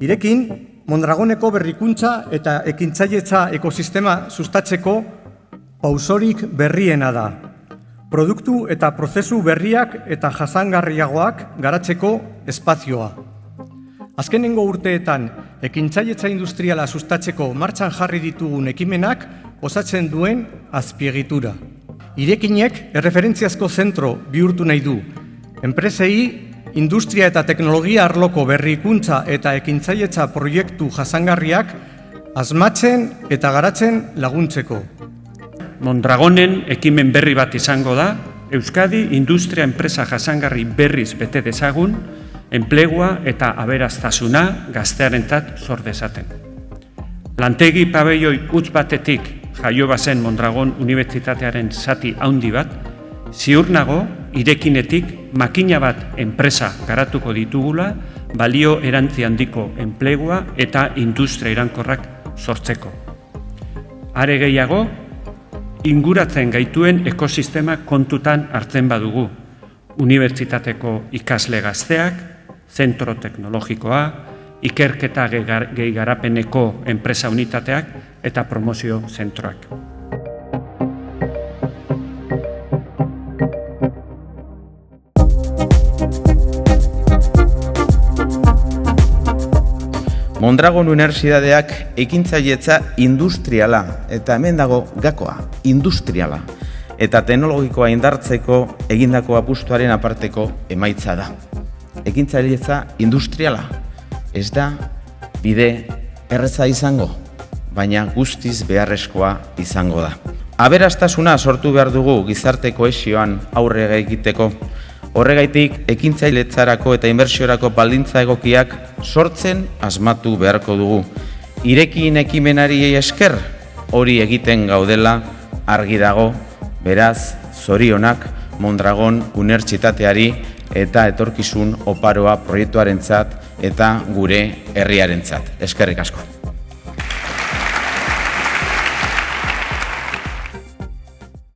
Irekin, Mondragoneko berrikuntza eta ekintzailetza ekosistema sustatzeko pausorik berriena da. Produktu eta prozesu berriak eta jasangarriagoak garatzeko espazioa. Azkenengo urteetan, ekintzailetza industriala sustatzeko martxan jarri ditugun ekimenak osatzen duen azpiegitura. Irekinek erreferentziazko zentro bihurtu nahi du. Enpresei, industria eta teknologia arloko berrikuntza eta ekintzailetza proiektu jasangarriak asmatzen eta garatzen laguntzeko. Mondragonen ekimen berri bat izango da, Euskadi industria enpresa jasangarri berriz bete dezagun, enplegua eta aberastasuna gaztearentzat sor dezaten. Lantegi pabelloi huts batetik jaio bazen Mondragon Unibertsitatearen zati handi bat, ziur nago Irekinetik makina bat enpresa garatuko ditugula, balio erantzi handiko enplegua eta industria iraunkorrak sortzeko. Are gehiago, inguratzen gaituen ekosistema kontutan hartzen badugu. Unibertsitateko ikasle gazteak, zentro teknologikoa, ikerketa gehi garapeneko enpresa unitateak eta promozio zentroak. Mondragon Unibertsitateak ekintzailetza industriala, eta hemen dago gakoa, industriala, eta teknologikoa indartzeko egindako apustuaren aparteko emaitza da. Ekintzailetza industriala, ez da bide erreza izango, baina guztiz beharrezkoa izango da. Aberastasuna sortu behar dugu gizarte kohesioan aurre egiteko. Horregaitik, ekintzailetzarako eta inbertsiorako baldintza egokiak sortzen asmatu beharko dugu. Irekin ekimenari esker hori egiten gaudela argi dago, beraz, zorionak Mondragon Unibertsitateari eta etorkizun oparoa proiektuarentzat eta gure herriarentzat. Eskerrik asko.